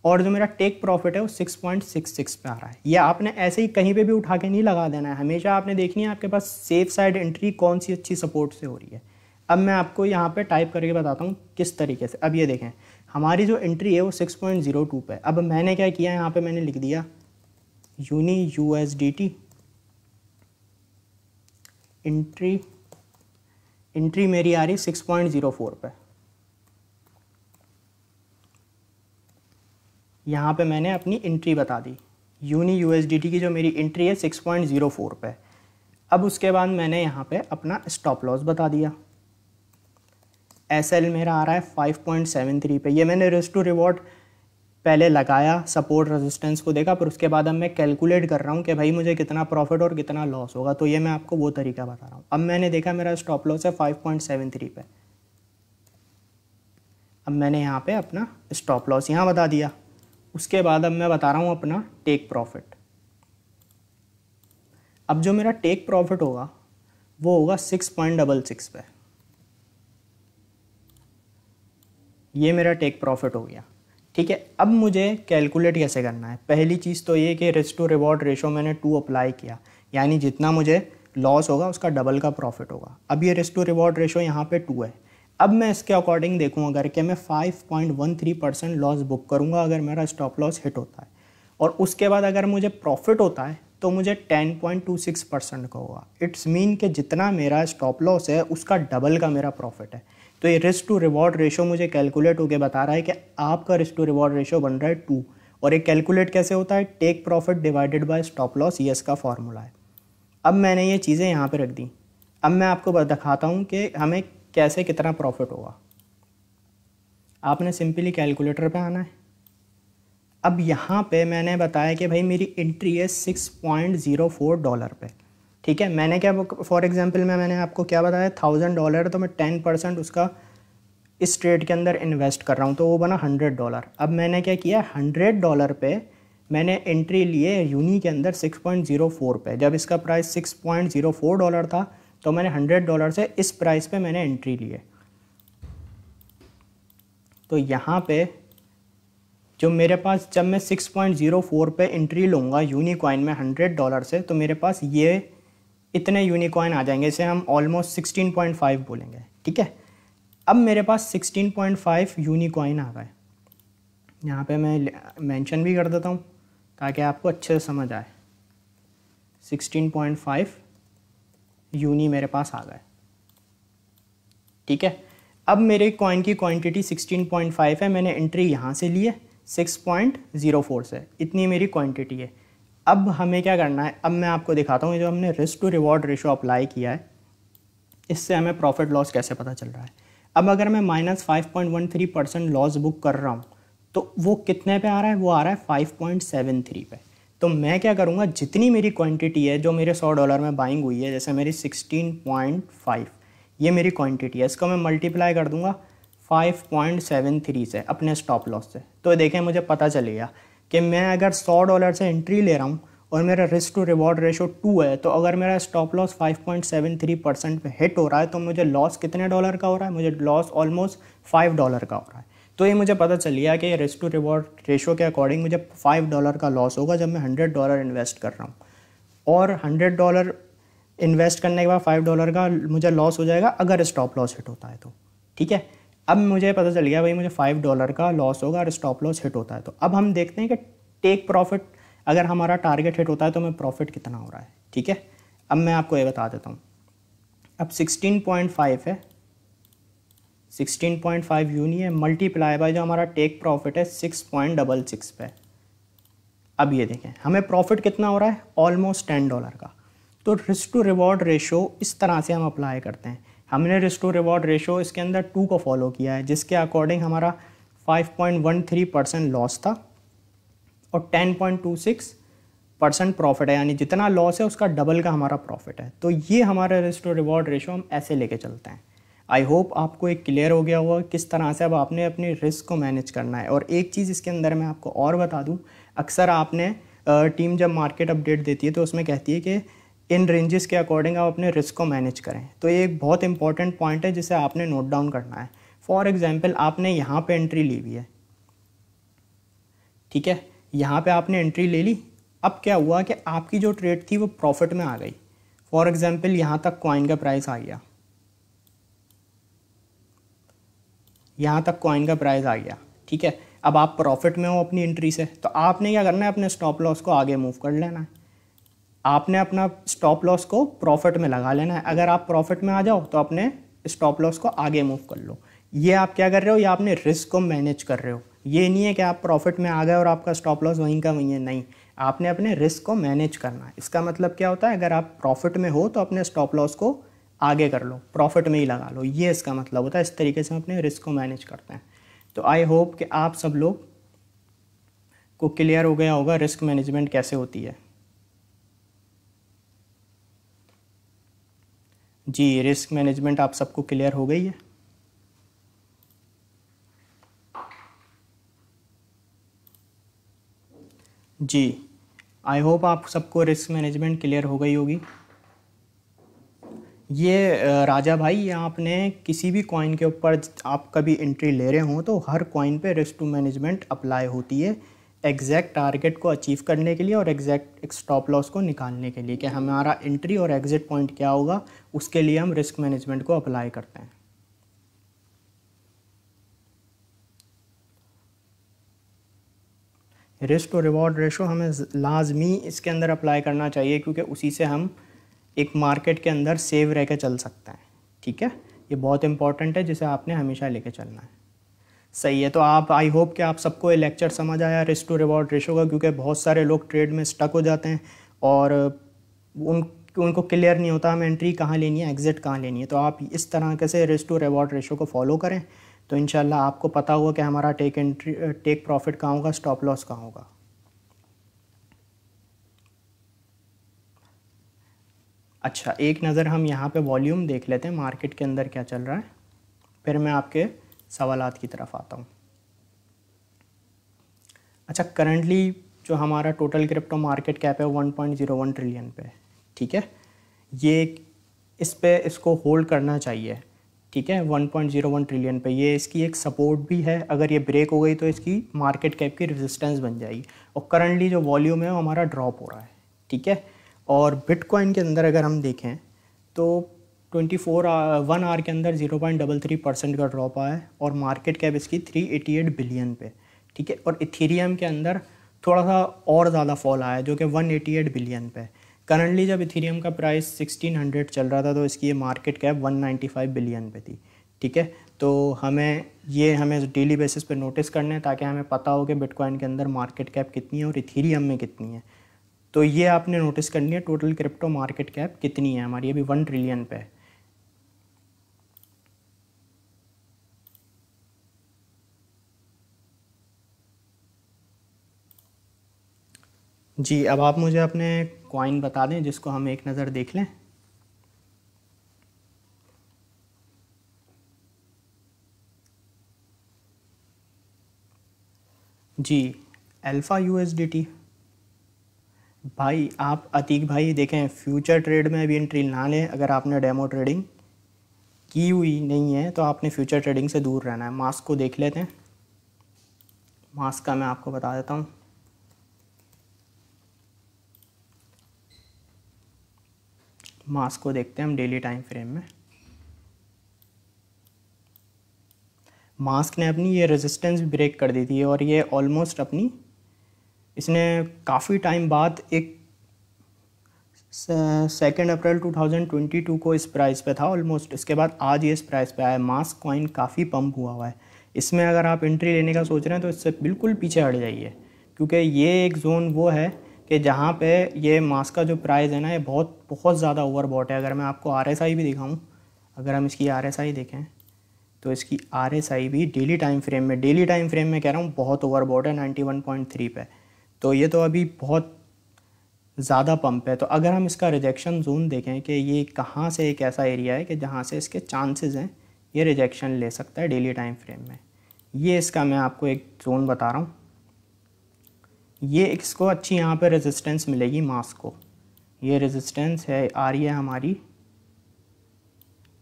और जो मेरा टेक प्रॉफिट है वो 6.66 पे आ रहा है। ये आपने ऐसे ही कहीं पे भी उठा के नहीं लगा देना है, हमेशा आपने देखनी है आपके पास सेफ साइड एंट्री कौन सी अच्छी सपोर्ट से हो रही है। अब मैं आपको यहाँ पे टाइप करके बताता हूँ किस तरीके से। अब ये देखें हमारी जो एंट्री है वो 6.02 पे। अब मैंने क्या किया, यहाँ पे मैंने लिख दिया यूनी USDT एंट्री मेरी आ रही 6.04 पे। यहाँ पे मैंने अपनी एंट्री बता दी, यूनी USDT की जो मेरी एंट्री है 6.04 पे। अब उसके बाद मैंने यहाँ पे अपना स्टॉप लॉस बता दिया, SL मेरा आ रहा है 5.73 पे। ये मैंने रिस्क टू रिवॉर्ड पहले लगाया, सपोर्ट रेजिस्टेंस को देखा, पर उसके बाद अब मैं कैलकुलेट कर रहा हूँ कि भाई मुझे कितना प्रॉफिट और कितना लॉस होगा, तो ये मैं आपको वो तरीका बता रहा हूँ। अब मैंने देखा मेरा स्टॉप लॉस है 5.73 पे। अब मैंने यहाँ पे अपना स्टॉप लॉस यहाँ बता दिया। उसके बाद अब मैं बता रहा हूँ अपना टेक प्रॉफिट। अब जो मेरा टेक प्रॉफिट होगा वो होगा 6.66 पे। ये मेरा टेक प्रॉफिट हो गया, ठीक है। अब मुझे कैलकुलेट कैसे करना है, पहली चीज़ तो ये कि रिस्क टू रिवॉर्ड रेशो मैंने 2 अप्लाई किया, यानी जितना मुझे लॉस होगा उसका डबल का प्रॉफिट होगा। अब ये रिस्क टू रिवॉर्ड रेशो यहाँ पे 2 है। अब मैं इसके अकॉर्डिंग देखूँ अगर कि मैं 5.13% लॉस बुक करूँगा अगर मेरा स्टॉप लॉस हिट होता है, और उसके बाद अगर मुझे प्रॉफिट होता है तो मुझे 10.26% का होगा। इट्स मीन कि जितना मेरा स्टॉप लॉस है उसका डबल का मेरा प्रॉफिट है। तो ये रिस्क टू रिवॉर्ड रेशो मुझे कैलकुलेट होकर बता रहा है कि आपका रिस्क टू रिवॉर्ड रेशो बन रहा है 2। और ये कैलकुलेट कैसे होता है, take profit divided by stop loss, ये इसका फॉर्मूला है। अब मैंने ये चीज़ें यहाँ पे रख दी। अब मैं आपको दिखाता हूँ कि हमें कैसे कितना प्रॉफिट होगा। आपने सिंपली कैलकुलेटर पे आना है। अब यहाँ पे मैंने बताया कि भाई मेरी एंट्री है $6.04 पे, ठीक है। मैंने क्या, फॉर एग्जांपल में मैंने आपको क्या बताया, $1000 तो मैं 10% उसका इस ट्रेड के अंदर इन्वेस्ट कर रहा हूँ, तो वो बना $100। अब मैंने क्या किया, $100 पे मैंने एंट्री लिए यूनी के अंदर 6.04 पे। जब इसका प्राइस $6.04 था तो मैंने $100 से इस प्राइस पे मैंने एंट्री लिए। तो यहाँ पे जो मेरे पास, जब मैं 6.04 पे एंट्री लूँगा यूनिकॉइन में $100 से, तो मेरे पास ये इतने यूनिकॉइन आ जाएंगे, इसे हम ऑलमोस्ट 16.5 बोलेंगे, ठीक है। अब मेरे पास 16.5 यूनिकॉइन आ गए। यहाँ पे मैं मेंशन भी कर देता हूँ ताकि आपको अच्छे से समझ आए। 16.5 यूनी मेरे पास आ गए, ठीक है। अब मेरे कॉइन की क्वांटिटी 16.5 है, मैंने एंट्री यहाँ से ली है 6.04 से, इतनी मेरी क्वांटिटी है। अब हमें क्या करना है, अब मैं आपको दिखाता हूँ जो हमने risk to reward ratio apply किया है, इससे हमें प्रॉफिट लॉस कैसे पता चल रहा है। अब अगर मैं -5.13% लॉस बुक कर रहा हूँ तो वो कितने पे आ रहा है, वो आ रहा है 5.73 पे। तो मैं क्या करूँगा, जितनी मेरी क्वांटिटी है जो मेरे $100 में बाइंग हुई है, जैसे मेरी 16.5 ये मेरी क्वांटिटी है, इसको मैं मल्टीप्लाई कर दूंगा 5.73 से अपने स्टॉप लॉस से। तो देखें मुझे पता चलेगा कि मैं अगर $100 से एंट्री ले रहा हूँ और मेरा रिस्क टू रिवॉर्ड रेशो 2 है, तो अगर मेरा स्टॉप लॉस 5.73% पे हिट हो रहा है तो मुझे लॉस कितने डॉलर का हो रहा है, मुझे लॉस ऑलमोस्ट $5 का हो रहा है। तो ये मुझे पता चल गया कि रिस्क टू रिवॉर्ड रेशो के अकॉर्डिंग मुझे $5 का लॉस होगा जब मैं $100 इन्वेस्ट कर रहा हूँ, और $100 इन्वेस्ट करने के बाद $5 का मुझे लॉस हो जाएगा अगर स्टॉप लॉस हिट होता है तो, ठीक है। अब मुझे पता चल गया भाई मुझे $5 का लॉस होगा और स्टॉप लॉस हिट होता है। तो अब हम देखते हैं कि टेक प्रॉफिट, अगर हमारा टारगेट हिट होता है तो हमें प्रॉफिट कितना हो रहा है, ठीक है। अब मैं आपको ये बता देता हूँ। अब 16.5 है, 16.5 यूनी है, मल्टीप्लाई बाय जो हमारा टेक प्रॉफिट है 6.66 पे। अब ये देखें हमें प्रॉफिट कितना हो रहा है, ऑलमोस्ट $10 का। तो रिस्क टू रिवॉर्ड रेशो इस तरह से हम अप्लाई करते हैं। हमने रिस्क टू रिवॉर्ड रेशो इसके अंदर 2 को फॉलो किया है, जिसके अकॉर्डिंग हमारा 5.13% लॉस था, और 10.26% प्रॉफिट है, यानी जितना लॉस है उसका डबल का हमारा प्रॉफिट है। तो ये हमारा रिस्क टू रिवॉर्ड रेशो हम ऐसे लेके चलते हैं। आई होप आपको एक क्लियर हो गया होगा किस तरह से अब आपने अपनी रिस्क को मैनेज करना है। और एक चीज़ इसके अंदर मैं आपको और बता दूं, अक्सर आपने टीम जब मार्केट अपडेट देती है तो उसमें कहती है कि इन रेंजेस के अकॉर्डिंग आप अपने रिस्क को मैनेज करें। तो ये एक बहुत इंपॉर्टेंट पॉइंट है जिसे आपने नोट डाउन करना है। फॉर एग्जांपल आपने यहाँ पे एंट्री ली हुई है, ठीक है, यहाँ पे आपने एंट्री ले ली। अब क्या हुआ कि आपकी जो ट्रेड थी वो प्रॉफिट में आ गई। फॉर एग्जांपल यहाँ तक कॉइन का प्राइस आ गया, यहाँ तक कॉइन का प्राइस आ गया, ठीक है। अब आप प्रॉफिट में हो अपनी एंट्री से, तो आपने क्या करना है, अपने स्टॉप लॉस को आगे मूव कर लेना है। आपने अपना स्टॉप लॉस को प्रॉफिट में लगा लेना है। अगर आप प्रॉफिट में आ जाओ तो अपने स्टॉप लॉस को आगे मूव कर लो। ये आप क्या कर रहे हो, या आपने रिस्क को मैनेज कर रहे हो। ये नहीं है कि आप प्रॉफिट में आ गए और आपका स्टॉप लॉस वहीं का वहीं है, नहीं, आपने अपने रिस्क को मैनेज करना है। इसका मतलब क्या होता है, अगर आप प्रॉफिट में हो तो अपने स्टॉप लॉस को आगे कर लो, प्रॉफिट में ही लगा लो, ये इसका मतलब होता है। इस तरीके से हम अपने रिस्क को मैनेज करते हैं। तो आई होप कि आप सब लोग को क्लियर हो गया होगा रिस्क मैनेजमेंट कैसे होती है। जी, रिस्क मैनेजमेंट आप सबको क्लियर हो गई है। जी, आई होप आप सबको रिस्क मैनेजमेंट क्लियर हो गई होगी। ये राजा भाई, ये आपने किसी भी कॉइन के ऊपर आप कभी एंट्री ले रहे हो तो हर कॉइन पे रिस्क टू मैनेजमेंट अप्लाई होती है, एग्जैक्ट टारगेट को अचीव करने के लिए और एग्जैक्ट स्टॉप लॉस को निकालने के लिए कि हमारा एंट्री और एग्जिट पॉइंट क्या होगा, उसके लिए हम रिस्क मैनेजमेंट को अप्लाई करते हैं। रिस्क टू रिवॉर्ड रेशो हमें लाजमी इसके अंदर अप्लाई करना चाहिए, क्योंकि उसी से हम एक मार्केट के अंदर सेव रह के चल सकते हैं, ठीक है। ये बहुत इंपॉर्टेंट है जिसे आपने हमेशा लेके चलना है। सही है, तो आप, आई होप कि आप सबको ये लेक्चर समझ आया रिस्क टू रिवॉर्ड रेशो का, क्योंकि बहुत सारे लोग ट्रेड में स्टक हो जाते हैं और उनको क्लियर नहीं होता हमें एंट्री कहाँ लेनी है, एग्जिट कहाँ लेनी है। तो आप इस तरह के से रिस्क टू रिवॉर्ड रेशो को फॉलो करें तो इंशाल्लाह आपको पता होगा कि हमारा टेक प्रॉफिट कहाँ होगा, स्टॉप लॉस कहाँ होगा। अच्छा, एक नज़र हम यहाँ पे वॉल्यूम देख लेते हैं मार्केट के अंदर क्या चल रहा है, फिर मैं आपके सवालात की तरफ आता हूँ। अच्छा, करंटली जो हमारा टोटल क्रिप्टो मार्केट कैप है 1.01 ट्रिलियन पे, ठीक है। ये इस पे इसको होल्ड करना चाहिए, ठीक है, 1.01 ट्रिलियन पे। ये इसकी एक सपोर्ट भी है, अगर ये ब्रेक हो गई तो इसकी मार्केट कैप की रेजिस्टेंस बन जाएगी। और करंटली जो वॉल्यूम है वो हमारा ड्रॉप हो रहा है, ठीक है। और बिटकॉइन के अंदर अगर हम देखें तो 1 आवर के अंदर 0.33% का ड्रॉप आया है और मार्केट कैप इसकी 388 बिलियन पे, ठीक है। और इथेरियम के अंदर थोड़ा सा और ज़्यादा फॉल आया जो कि 188 बिलियन पे। करंटली जब इथेरियम का प्राइस 1600 चल रहा था तो इसकी ये मार्केट कैप 195 बिलियन पे थी, ठीक है। तो हमें डेली बेसिस पे नोटिस करना है ताकि हमें पता हो कि बिटकॉइन के अंदर मार्केट कैप कितनी है और इथेरियम में कितनी है। तो ये आपने नोटिस करनी है, टोटल क्रिप्टो मार्केट कैप कितनी है हमारी, अभी 1 ट्रिलियन पे है। जी, अब आप मुझे अपने कॉइन बता दें जिसको हम एक नज़र देख लें। जी, अल्फ़ा USDT। भाई आप अतीक भाई देखें, फ्यूचर ट्रेड में अभी एंट्री ना लें। अगर आपने डेमो ट्रेडिंग की हुई नहीं है तो आपने फ्यूचर ट्रेडिंग से दूर रहना है। मास्क को देख लेते हैं, मास्क का मैं आपको बता देता हूँ। मास्क को देखते हैं हम डेली टाइम फ्रेम में। मास्क ने अपनी ये रेजिस्टेंस ब्रेक कर दी थी और ये ऑलमोस्ट अपनी, इसने काफ़ी टाइम बाद एक 2 अप्रैल 2022 को इस प्राइस पे था ऑलमोस्ट, इसके बाद आज ये इस प्राइस पे आया। मास्क कॉइन काफ़ी पंप हुआ है। इसमें अगर आप एंट्री लेने का सोच रहे हैं तो इससे बिल्कुल पीछे हट जाइए, क्योंकि ये एक जोन वो है कि जहाँ पे ये मास्क का जो प्राइस है ना, ये बहुत ज़्यादा ओवरबॉट है। अगर मैं आपको RSI भी दिखाऊँ, अगर हम इसकी RSI देखें तो इसकी RSI भी डेली टाइम फ्रेम में कह रहा हूँ बहुत ओवरबॉट है 91.3 पे। तो ये तो अभी बहुत ज़्यादा पंप है। तो अगर हम इसका रिजेक्शन जोन देखें कि ये कहाँ से एक ऐसा एरिया है कि जहाँ से इसके चांसेस हैं ये रिजेक्शन ले सकता है डेली टाइम फ्रेम में, ये इसका मैं आपको एक जोन बता रहा हूँ। ये इसको अच्छी यहाँ पे रेजिस्टेंस मिलेगी मास को, ये रेजिस्टेंस है आ रही है हमारी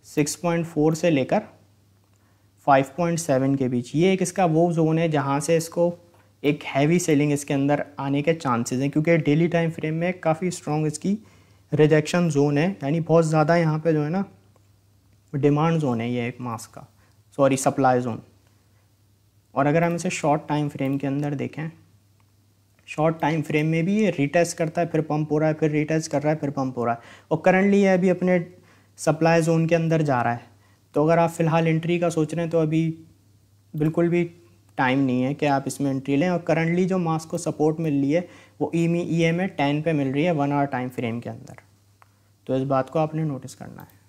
6.4 से लेकर 5.7 के बीच। ये एक इसका वो जोन है जहाँ से इसको एक हैवी सेलिंग इसके अंदर आने के चांसेस हैं, क्योंकि डेली टाइम फ्रेम में काफ़ी स्ट्रॉन्ग इसकी रिजेक्शन जोन है, यानी बहुत ज़्यादा यहाँ पे जो है ना डिमांड जोन है ये एक मास का, सॉरी सप्लाई जोन। और अगर हम इसे शॉर्ट टाइम फ्रेम के अंदर देखें, शॉर्ट टाइम फ्रेम में भी ये रिटेस्ट करता है, फिर पंप हो रहा है, फिर रिटेस्ट कर रहा है, फिर पंप हो रहा है, और करंटली ये अभी अपने सप्लाई जोन के अंदर जा रहा है। तो अगर आप फ़िलहाल एंट्री का सोच रहे हैं तो अभी बिल्कुल भी टाइम नहीं है कि आप इसमें एंट्री लें। और करंटली जो मास को सपोर्ट मिल रही है वो EMA 10 पे मिल रही है 1 आवर टाइम फ्रेम के अंदर। तो इस बात को आपने नोटिस करना है।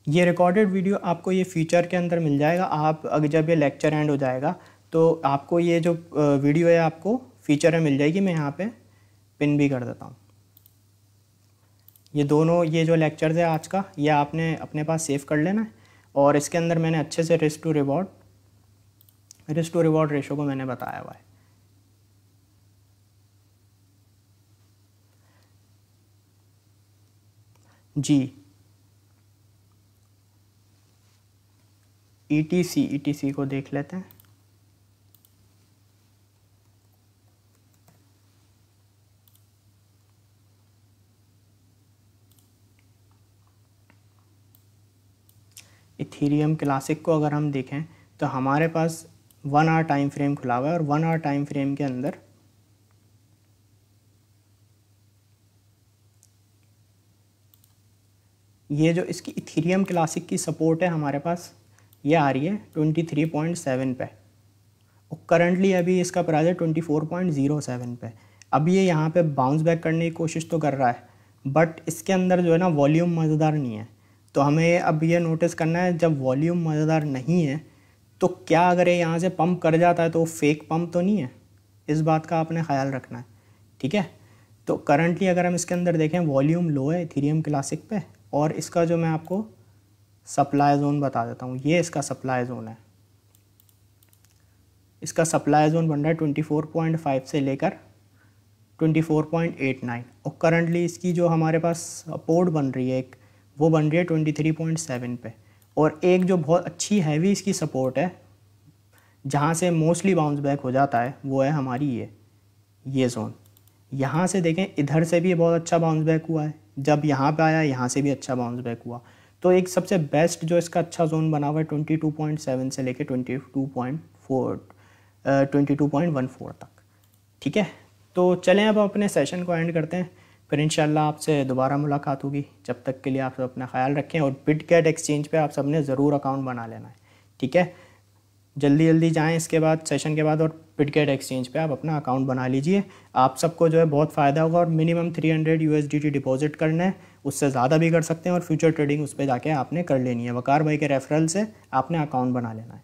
ये रिकॉर्डेड वीडियो आपको ये फीचर के अंदर मिल जाएगा। आप अगर जब ये लेक्चर एंड हो जाएगा तो आपको ये जो वीडियो है आपको फीचर में मिल जाएगी। मैं यहाँ पे पिन भी कर देता हूँ। ये दोनों ये जो लेक्चर्स है आज का ये आपने अपने पास सेव कर लेना है, और इसके अंदर मैंने अच्छे से रिस्क टू रिवॉर्ड रेशो को मैंने बताया हुआ है। जी ETC को देख लेते हैं। इथीरियम क्लासिक को अगर हम देखें तो हमारे पास 1 आवर टाइम फ्रेम खुला हुआ है, और 1 आवर टाइम फ्रेम के अंदर ये जो इसकी इथीरियम क्लासिक की सपोर्ट है हमारे पास ये आ रही है 23.7 पे, और करंटली अभी इसका प्राइस है 24.07 पे। अब ये यहाँ पे बाउंस बैक करने की कोशिश तो कर रहा है, बट इसके अंदर जो है ना वॉल्यूम मज़ेदार नहीं है। तो हमें अब ये नोटिस करना है जब वॉल्यूम मज़ेदार नहीं है तो क्या अगर ये यहाँ से पंप कर जाता है तो फेक पंप तो नहीं है, इस बात का आपने ख्याल रखना है, ठीक है। तो करंटली अगर हम इसके अंदर देखें वॉल्यूम लो है इथीरियम क्लासिक पे, और इसका जो मैं आपको सप्लाई जोन बता देता हूँ, ये इसका सप्लाई जोन है। इसका सप्लाई जोन बन रहा है 24.5 से लेकर 24.89, और करंटली इसकी जो हमारे पास सपोर्ट बन रही है एक वो बन रही है 23.7 पे। और एक जो बहुत अच्छी हैवी इसकी सपोर्ट है जहाँ से मोस्टली बाउंस बैक हो जाता है वो है हमारी ये जोन। यहाँ से देखें इधर से भी बहुत अच्छा बाउंस बैक हुआ है, जब यहाँ पे आया यहाँ से भी अच्छा बाउंस बैक हुआ। तो एक सबसे बेस्ट जो इसका अच्छा जोन बना हुआ है 22.7 से लेके 22.14 तक, ठीक है। तो चलें अब अपने सेशन को एंड करते हैं, फिर इंशाल्लाह आपसे दोबारा मुलाकात होगी। जब तक के लिए आप सब अपना ख्याल रखें, और बिटगेट एक्सचेंज पे आप सब ने ज़रूर अकाउंट बना लेना है, ठीक है। जल्दी जाएं इसके बाद सेशन के बाद और बिटगेट एक्सचेंज पे आप अपना अकाउंट बना लीजिए। आप सबको जो है बहुत फ़ायदा होगा, और मिनिमम 300 USDT डिपॉजिट करना है, उससे ज़्यादा भी कर सकते हैं, और फ्यूचर ट्रेडिंग उस पर जाके आपने कर लेनी है। वकार भाई के रेफरल से आपने अकाउंट बना लेना है।